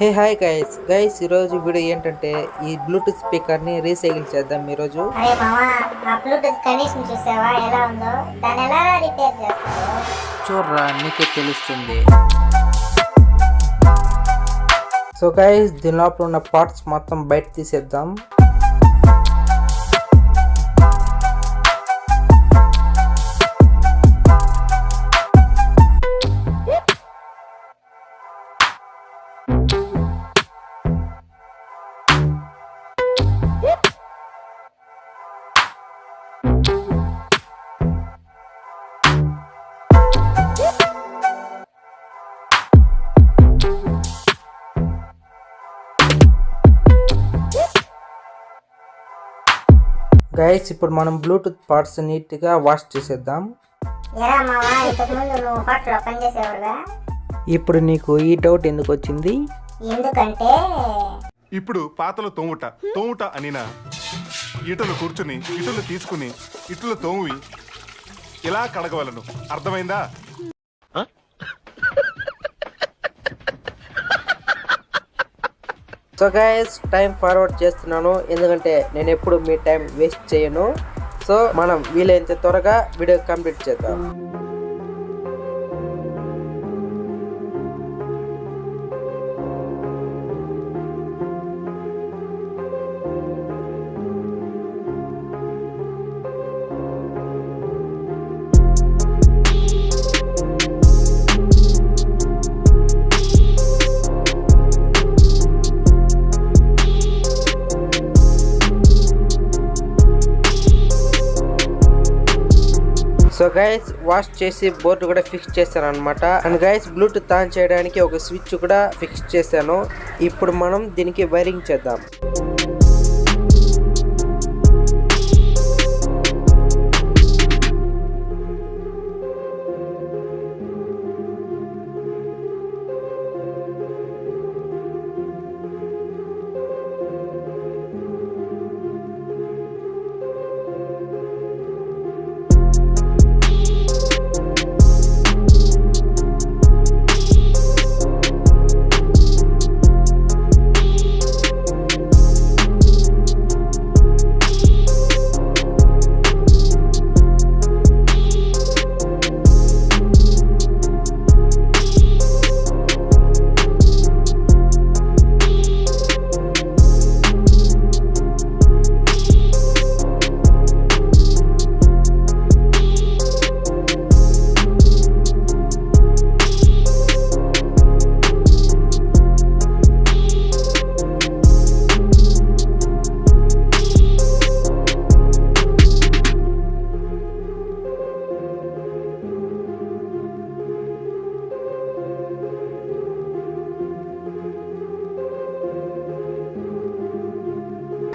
Hey hi guys ఈరోజు video ఏంటంటే ఈ బ్లూటూత్ స్పీకర్ని రీసైకిల్ చేద్దాం ఈరోజు. అరే మామా, ఆ బ్లూటూత్ కండిషన్ చూసావా ఎలా ఉందో? దాన్ని ఎలా రిపేర్ చేస్తావు? చూడరా నీకే తెలుస్తుంది. సో గైస్ దీని లోపల ఉన్న పార్ట్స్ మొత్తం బయట తీసేద్దాం. గైస్ ఇప్పుడు మనం బ్లూటూత్ పార్ట్స్ నీట్గా వాష్ చేసేద్దాం. ఇప్పుడు నీకు ఈ డౌట్ ఎందుకు వచ్చింది? ఎందుకంటే ఇప్పుడు పాతలు తోముట అనినా ఇటులు కూర్చుని ఇటులు తీసుకుని ఇటులు తోమి ఇలా కడగవలను. అర్థమైందా? సో గైస్ టైం ఫార్వర్డ్ చేస్తున్నాను, ఎందుకంటే నేను ఎప్పుడు మీ టైం వేస్ట్ చేయను. సో మనం వీలైనంత త్వరగా వీడియో కంప్లీట్ చేద్దాం. సో గైస్ వాష్ చేసి బోర్డు కూడా ఫిక్స్ చేశాను అనమాట. అండ్ గైస్ బ్లూటూత్ ఆన్ చేయడానికి ఒక స్విచ్ కూడా ఫిక్స్ చేశాను. ఇప్పుడు మనం దీనికి వైరింగ్ చేద్దాం.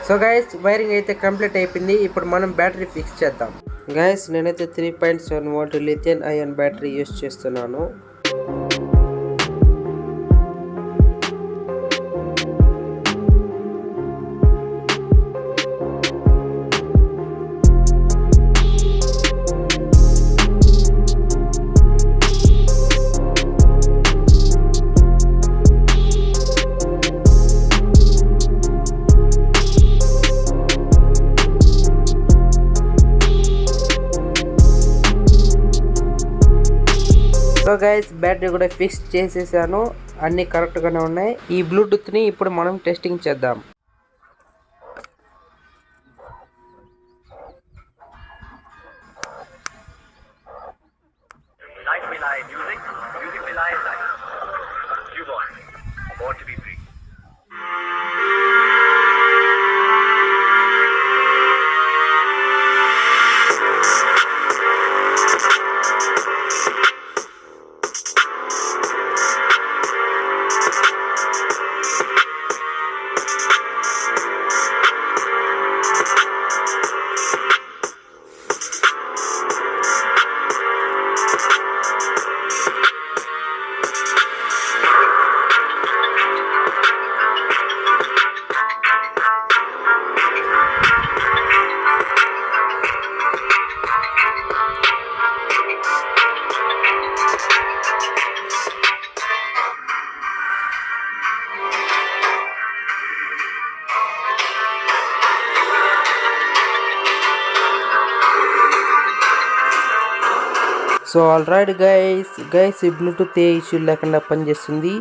సో గైస్ వైరింగ్ అయితే కంప్లీట్ అయిపోయింది. ఇప్పుడు మనం బ్యాటరీ ఫిక్స్ చేద్దాం. గైస్ నేనైతే 3.7 volt lithium ion battery use చేస్తున్నాను. సో గైస్ బ్యాటరీ కూడా ఫిక్స్ చేసేసాను, అన్ని కరెక్ట్ గానే ఉన్నాయి. ఈ బ్లూటూత్ ని ఇప్పుడు మనం టెస్టింగ్ చేద్దాం. సో ఆల్ రైట్ గైస్ ఈ బ్లూటూత్ ఏ ఇష్యూ లేకుండా పనిచేస్తుంది.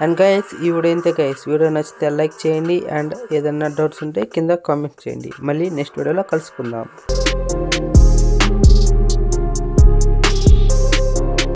అండ్ గైస్ ఈ వీడియో ఇంతే గైస్. వీడియో నచ్చితే లైక్ చేయండి అండ్ ఏదైనా డౌట్స్ ఉంటే కింద కామెంట్ చేయండి. మళ్ళీ నెక్స్ట్ వీడియోలో కలుసుకుందాం.